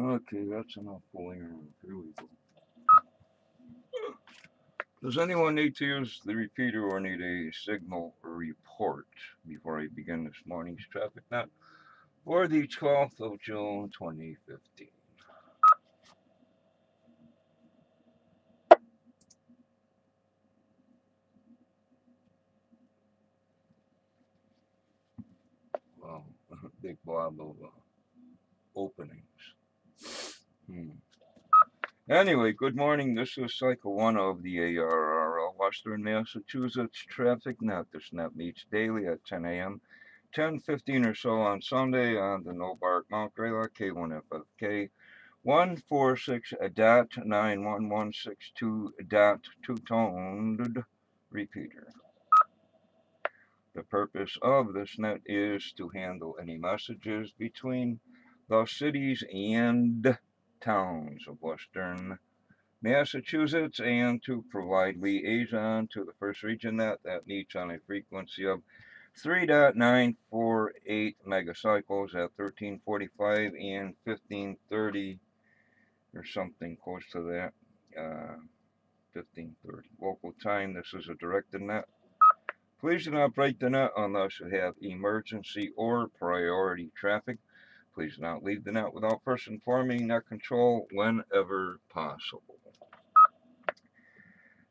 Okay, that's enough fooling around. Here we go. Does anyone need to use the repeater or need a signal report before I begin this morning's traffic net for the 12th of June 2015? Wow, big blob of openings. Anyway, good morning. This is Cycle 1 of the ARRL Western Massachusetts Traffic Net. This net meets daily at 10 a.m., 10:15 or so on Sunday on the No Bark Mount Greylock K1FFK 146.91162. Two-toned repeater. The purpose of this net is to handle any messages between the cities and towns of Western Massachusetts and to provide liaison to the first region net that meets on a frequency of 3.948 megacycles at 1345 and 1530 or something close to that. 1530 local time. This is a directed net. Please do not break the net unless you have emergency or priority traffic. Please do not leave the net without first informing net control whenever possible.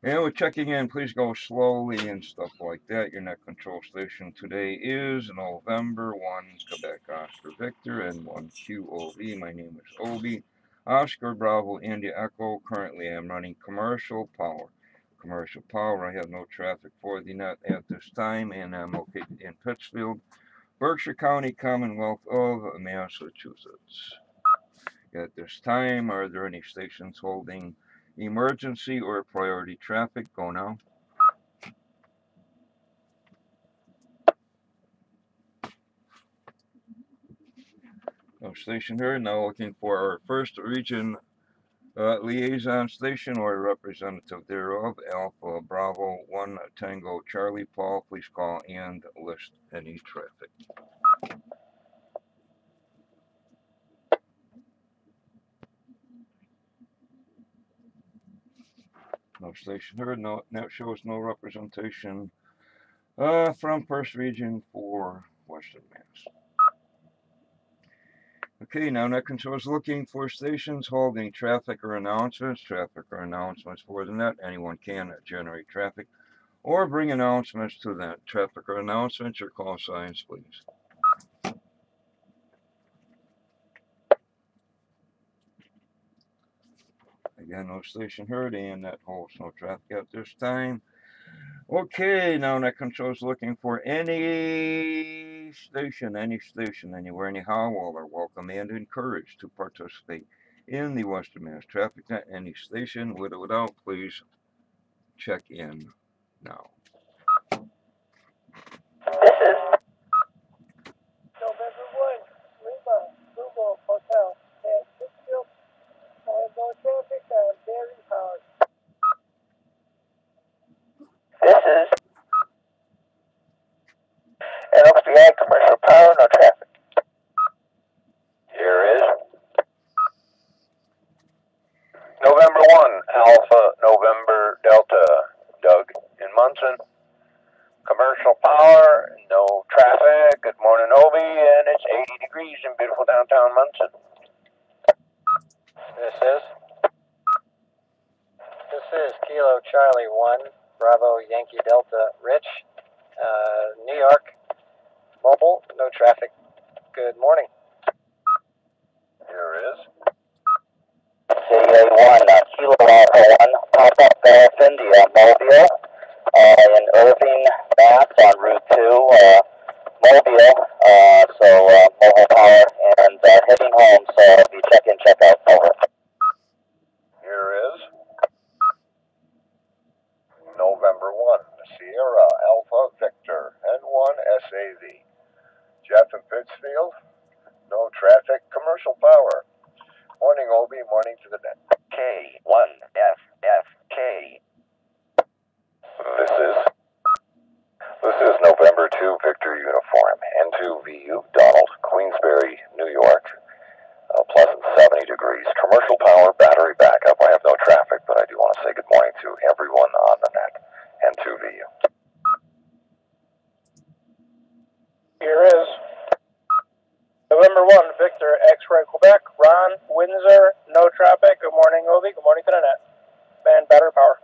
And with checking in, please go slowly and stuff like that. Your net control station today is November 1, Quebec Oscar Victor, and 1 QOV. My name is Obi. Oscar Bravo India Echo. Currently I'm running commercial power. Commercial power, I have no traffic for the net at this time, and I'm located in Pittsfield, Berkshire County, Commonwealth of Massachusetts. At this time, are there any stations holding emergency or priority traffic? Go now. No station here. Now looking for our first region liaison station or representative thereof. Alpha Bravo 1 Tango Charlie Paul. Please call and list any traffic. No station heard. No, net shows no representation from first region for Western Mass. Okay, now net control is looking for stations holding traffic or announcements. Traffic or announcements for the net. Anyone can generate traffic or bring announcements to that. Traffic or announcements or call signs, please. Again, no station heard, and that holds no traffic at this time. Okay, now net control is looking for any station, anywhere, anyhow. All are welcome and encouraged to participate in the Western Mass Traffic Net. Any station, with or without, please check in now. This is November 1, Lima, Google Hotel, at Pittsfield. I have no traffic on Dairy Power. This is NOXBI Commercial Power, no traffic. Here is November 1, Alpha November Delta, Doug in Munson. Commercial power, no traffic. Good morning, Obi, and it's 80 degrees in beautiful downtown Munson. This is Kilo Charlie 1, Bravo Yankee Delta, Rich, New York, mobile, no traffic. Good morning. Here is Kilo Alpha 1, pop-up Golf India, Mobile, in Irving, Mass on Route 2, Mobile, mobile power, and heading home, so it'll be check-in, check-out, over. Here is November 1, Sierra Alpha Victor, N1 SAV. Jeff in Pittsfield, no traffic, commercial power. Morning, Obi, morning to the net. K1FFK. This is November 2 Victor Uniform, N2VU, Donald, Queensbury, New York. Pleasant 70 degrees, commercial power, battery backup. I have no traffic, but I do want to say good morning to everyone on the net. N2VU. Here is November 1, Victor, X-Ray, Quebec, Ron, Windsor, no traffic. Good morning, Ovi. Good morning to the net. Man, battery power.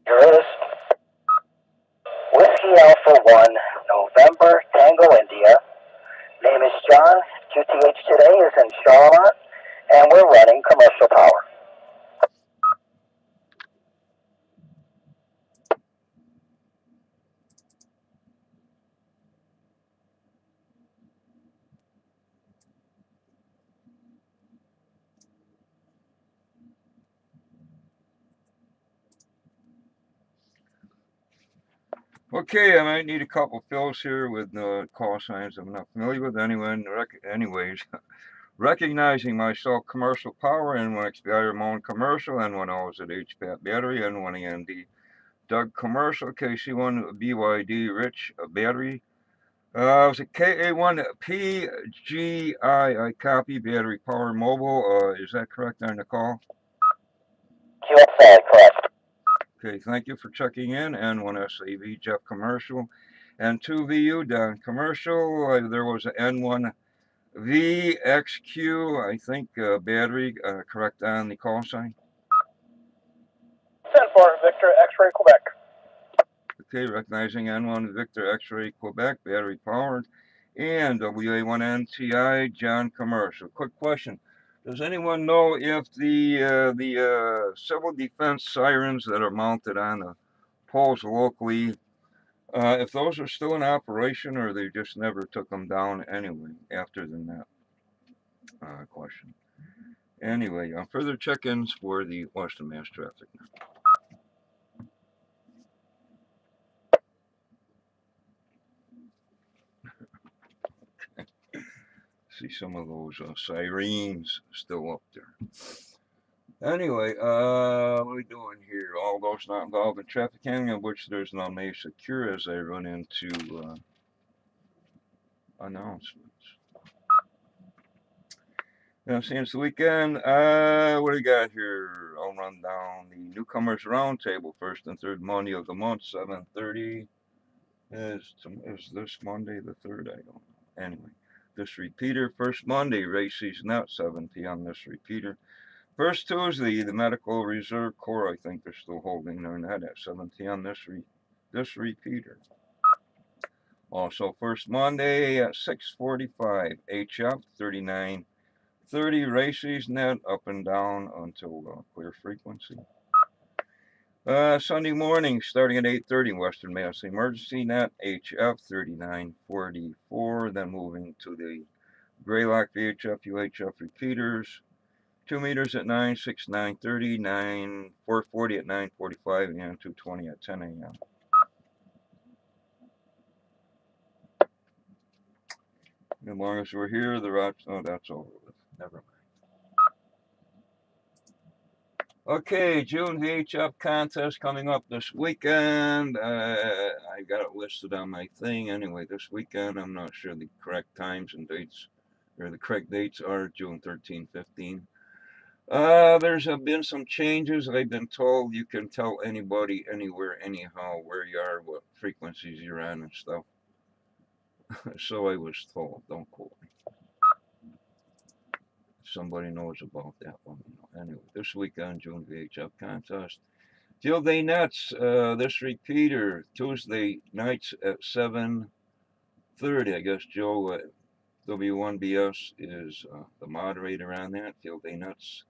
Here is Whiskey Alpha 1, November, Tango, India. Name is John. QTH today is in Charlotte, and we're running commercial power. Okay, I might need a couple fills here with call signs I'm not familiar with. Anyways, recognizing myself, commercial power, N1 XBI Ramon commercial, N1 O's at HPAT battery, N1 END Doug commercial, KC1 BYD Rich battery. Was it KA1PGI? I copy battery power mobile. Is that correct on the call? QXI, correct. Okay, thank you for checking in. N1 SAV Jeff commercial, N2VU Don commercial. There was an N1 VXQ, I think, battery, correct on the call sign? 10-4, Victor, X-Ray, Quebec. Okay, recognizing N1 Victor X-Ray Quebec, battery powered, and WA1NTI John commercial. Quick question. Does anyone know if the civil defense sirens that are mounted on the poles locally, if those are still in operation or they just never took them down anyway after the net? Question. Anyway, further check-ins for the Western Mass traffic now. See some of those sirens still up there. Anyway, what are we doing here? All those not involved in traffic handling, of which there's none may secure as I run into announcements. Yeah, since the weekend, what do we got here? I'll run down the newcomers roundtable, first and third Monday of the month, 7:30. Is this Monday the 3rd? I don't know. Anyway, this repeater, first Monday, race season out, 7 p.m. This repeater. First Tuesday, the Medical Reserve Corps, I think they're still holding their net at 7 p.m. This repeater. Also, first Monday at 6:45, HF 3930 races net up and down until clear frequency. Sunday morning, starting at 8:30, Western Mass Emergency Net, HF 3944, then moving to the Greylock VHF, UHF repeaters, 2 meters at 9, 6, 9:30, 440 at 9:45, and 220 at 10 a.m. As long as we're here, the routes, oh, that's over with. Never mind. Okay, June VHF contest coming up this weekend. I got it listed on my thing. Anyway, this weekend, I'm not sure the correct times and dates, or the correct dates are June 13, 15. There's been some changes. I've been told you can tell anybody, anywhere, anyhow, where you are, what frequencies you're on and stuff. So I was told, don't quote me. Somebody knows about that one. Anyway, this weekend, June VHF contest. Field day nets, this repeater, Tuesday nights at 7:30. I guess Joe W1BS is the moderator on that. Field Day Nuts.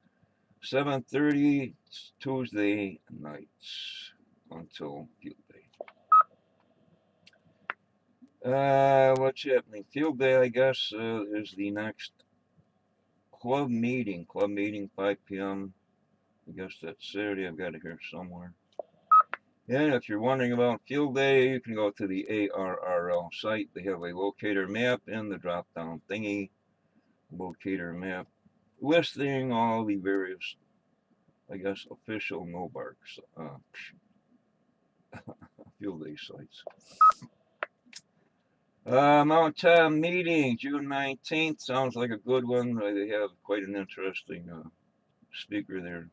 7:30 Tuesday nights until Field Day. What's happening? Field Day, I guess, is the next club meeting. Club meeting, 5 p.m. I guess that's Saturday. I've got it here somewhere. And if you're wondering about Field Day, you can go to the ARRL site. They have a locator map in the drop-down thingy. Locator map listing all the various, I guess, official no-barks Field Day sites. Mount Tom meeting, June 19th. Sounds like a good one. They have quite an interesting speaker there.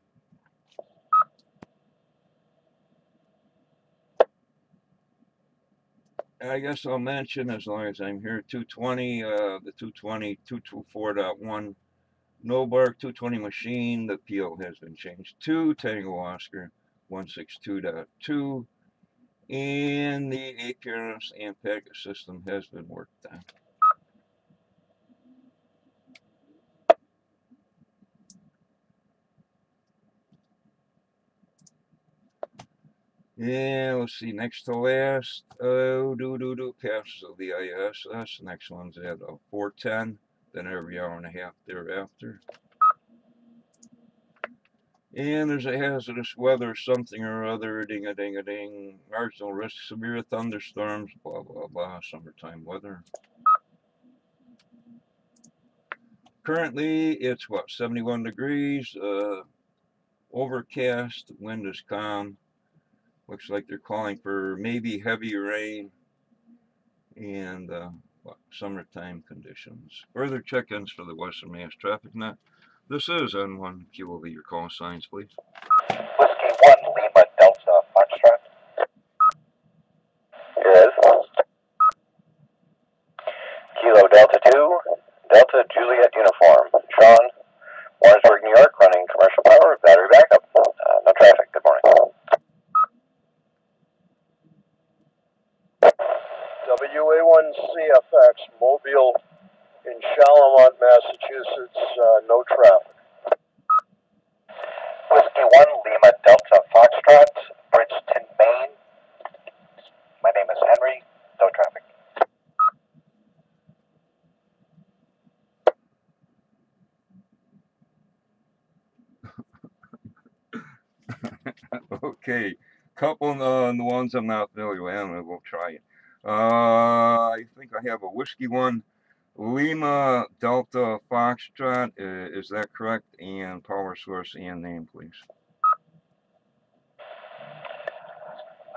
I guess I'll mention, as long as I'm here, 220, the 220, 224.1 no bark 220 machine. The PO has been changed to Tango Oscar 162.2, and the appearance and packet system has been worked on. Yeah, let's see, next to last, passes of the ISS. Next one's at 410, then every hour and a half thereafter. And there's a hazardous weather, something or other, ding-a-ding-a-ding, marginal risk, severe thunderstorms, blah, blah, blah, summertime weather. Currently, it's what, 71 degrees, overcast, wind is calm. Looks like they're calling for maybe heavy rain and summertime conditions. Further check-ins for the Western Mass Traffic Net. This is N1 QOV. Your call signs, please. Whiskey 1, Lima Delta Foxtrot. Here is Kilo Delta 2, Delta Juliet Uniform. Sean, Warrensburg, New York, running commercial power, battery backup. No traffic. Good morning. WA1CFX, Mobile in Shalamont, Massachusetts, no traffic. Whiskey 1, Lima Delta Foxtrot, Bridgeton, Maine. My name is Henry. No traffic. Okay, couple of the ones I'm not familiar with, and we'll try it. I think I have a Whiskey 1, Lima Delta Foxtrot. Is that correct? And power source and name, please.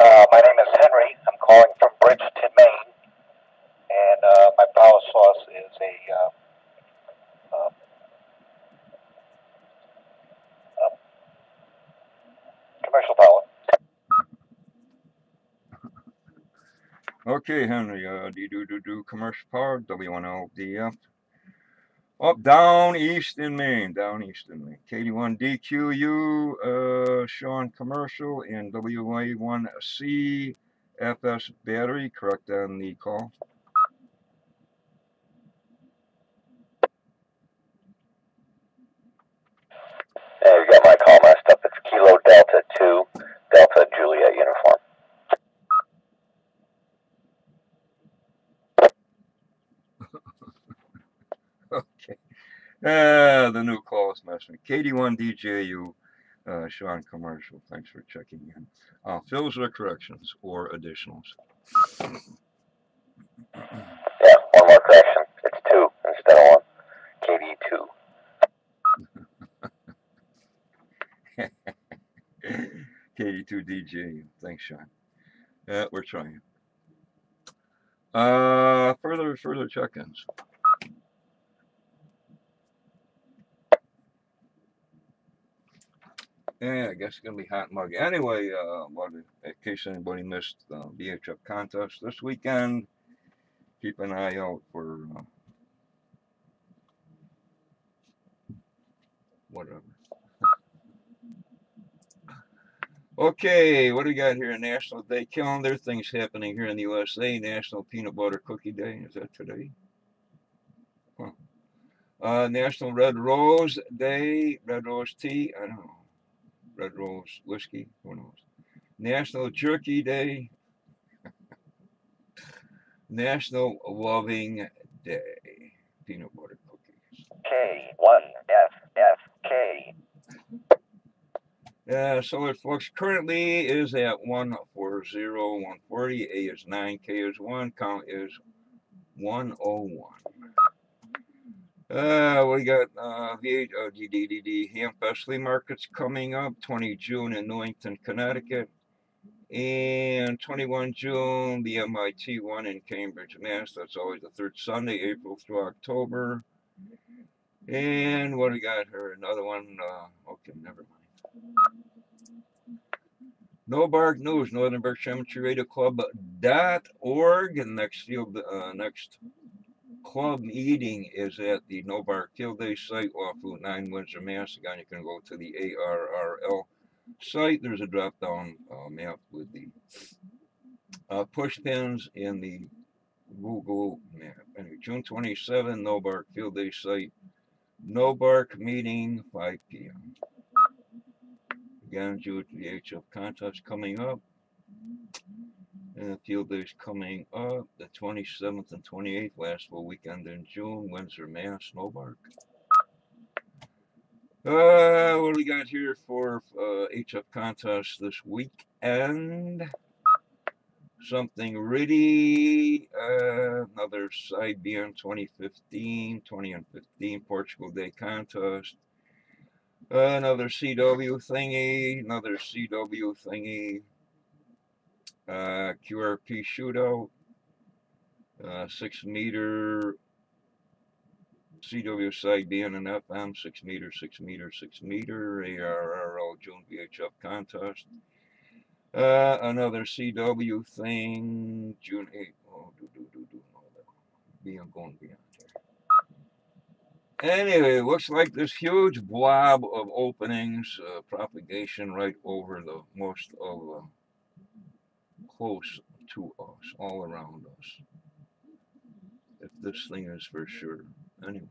My name is Henry. I'm calling from Bridgeton, Maine, and my power source is a commercial power. Okay, Henry, do commercial power, W1LDF. Up, down east in Maine, KD1 DQU, Sean Commercial, and WA1C FS Battery, correct on the call. There you got my call messed up. It's Kilo Delta 2, Delta Juliet Uniform. Okay. The new call is messing. KD1 DJU, Sean Commercial, thanks for checking in. Fills or corrections or additionals? Yeah, one more correction. It's 2 instead of 1. KD2. KD2 DJU, thanks, Sean. We're trying. Further check-ins. Yeah, I guess it's gonna be hot and muggy. Anyway, in case anybody missed the VHF contest this weekend, keep an eye out for whatever. Okay, what do we got here? National Day calendar. Things happening here in the USA. National Peanut Butter Cookie Day. Is that today? National Red Rose Day, Red Rose Tea, I don't know, Red Rose Whiskey, who knows. National Jerky Day, National Loving Day, peanut butter cookies. K1FFK. Solar flux currently is at 140, 140. A is 9, K is 1, count is 101. We got VHDDD Hamfest Flea Markets coming up, 20 June in Newington, Connecticut, and 21 June, BMI C1 in Cambridge, Mass. That's always the third Sunday, April through October. And what do we got here? Another one. Okay, never mind. No Bark News, Northern Berkshire Amateur Radio Club.org. And next club meeting is at the No Bark Field Day site off Route 9, Windsor, Mass. Again, you can go to the ARRL site. There's a drop-down map with the push pins in the Google map. Anyway, June 27, No Bark Field Day site. No Bark meeting, 5 p.m. Again, June VHF contest coming up. And the field day is coming up the 27th and 28th, last full weekend in June, Windsor, Mass, No Bark. What do we got here for HF contest this weekend? Something really, another side beyond 2015, 20 and 15 Portugal Day contest. Another CW thingy, QRP shootout, 6 meter CW side being an FM, 6 meter, ARRL June VHF contest. Another CW thing, June 8th. Oh, going beyond there. Anyway, looks like this huge blob of openings, propagation right over the most of close to us, all around us. If this thing is for sure. Anyway,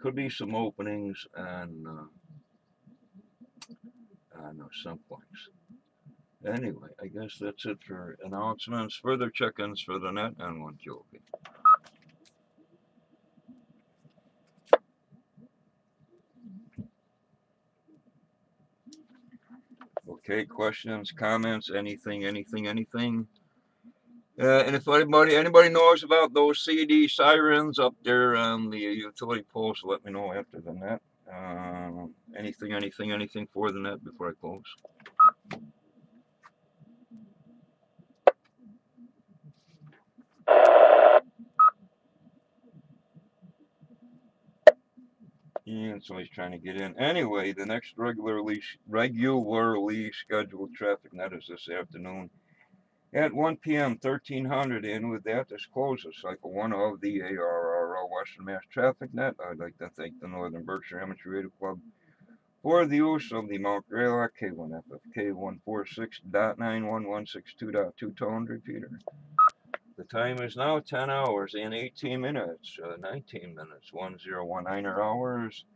could be some openings and someplace. Anyway, I guess that's it for announcements. Further check-ins for the net and 1 QOP. Okay, questions, comments, anything. And if anybody knows about those CD sirens up there on the utility poles, let me know after the net. Anything for the net before I close. And so he's trying to get in. Anyway, the next regularly scheduled traffic net is this afternoon at 1 p.m. 1300. And with that, this closes cycle 1 of the ARRL Western Mass Traffic Net. I'd like to thank the Northern Berkshire Amateur Radio Club for the use of the Mount Greylock K1FFK 146.91162.2 tone repeater. The time is now 10 hours and 18 minutes, 19 minutes, 1019 hours.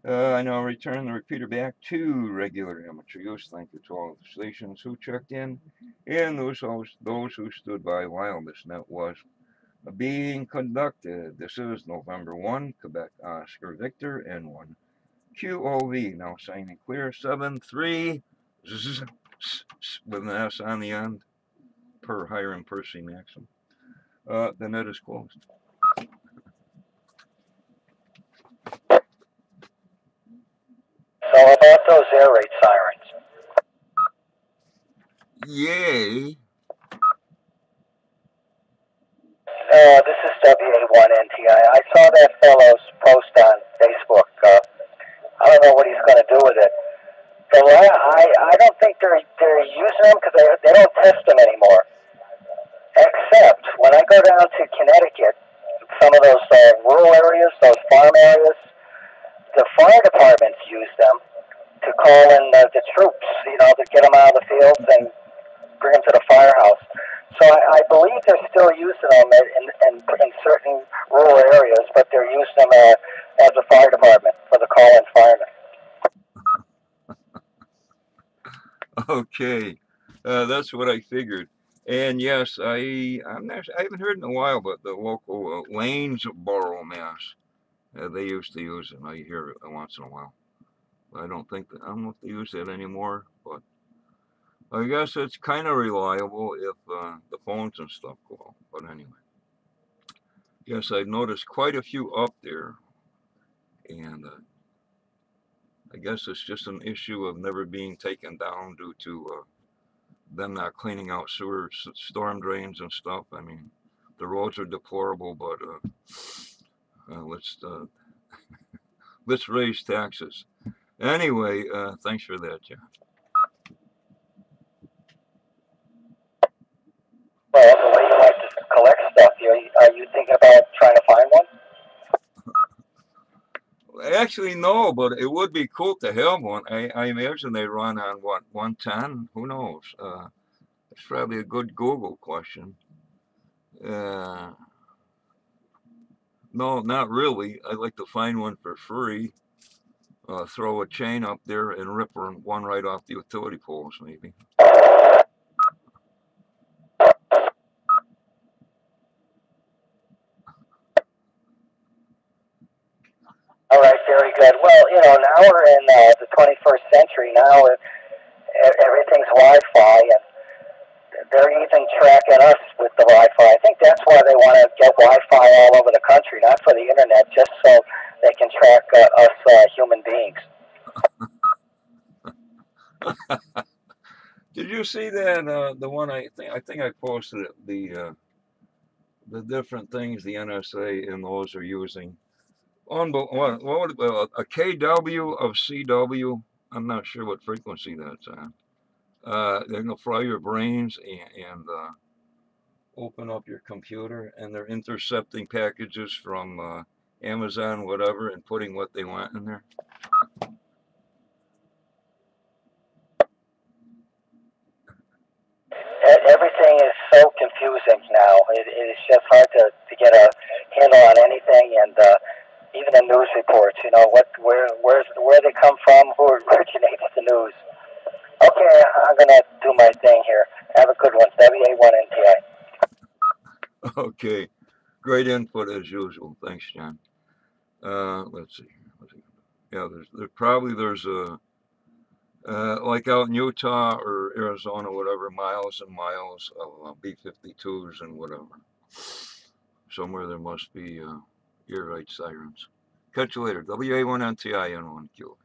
I now return the repeater back to regular amateur use. Thank you to all of the stations who checked in and those who stood by while this net was being conducted. This is November 1, Quebec Oscar Victor, and 1 QOV. Now signing clear, 7-3 with an S on the end per Hiram Percy Maxim. The net is closed. So about those air raid sirens. Yay. This is WA1NTI. I saw that fellow's post on Facebook. I don't know what he's going to do with it. I don't think they're using them because they don't test them anymore. Except when I go down to Connecticut, some of those rural areas, those farm areas, the fire departments use them to call in the troops, to get them out of the fields and bring them to the firehouse. So I believe they're still using them in certain rural areas, but they're using them as a fire department for the call-in firemen. Okay, that's what I figured. And yes, I haven't heard in a while, but the local Lanesboro, Mass. They used to use it. I hear it once in a while. I don't know if they use it anymore, but I guess it's kind of reliable if the phones and stuff go out. But anyway, yes, I've noticed quite a few up there, and I guess it's just an issue of never being taken down due to them not cleaning out storm drains and stuff. I mean, the roads are deplorable, but uh, let's uh, let's raise taxes. Anyway, thanks for that, John. Well, the way you like to collect stuff, are you thinking about trying to find one? Actually, no, but it would be cool to have one. I imagine they run on what, 110? Who knows? It's probably a good Google question. Uh, no, not really. I'd like to find one for free. Throw a chain up there and rip one right off the utility poles, maybe. All right, very good. Well, now we're in the 21st century. Now everything's Wi-Fi, and they're even tracking us with the Wi-Fi. I think that's why they want to get Wi-Fi all over the country, not for the internet, just so they can track us human beings. Did you see that? The one I think I posted it, the different things the NSA and those are using. What would a KW of CW? I'm not sure what frequency that's on. They're gonna fry your brains and open up your computer, and they're intercepting packages from Amazon, whatever, and putting what they want in there. Everything is so confusing now. It's just hard to get a handle on anything, and even the news reports. Where they come from, who originates the news. Okay, I'm gonna do my thing here. Have a good one. WA1NTI. Okay, great input as usual. Thanks, John. Let's see. Yeah, there's a like out in Utah or Arizona, whatever, miles and miles of B-52s and whatever. Somewhere there must be ear raid sirens. Catch you later. WA1NTI N1Q.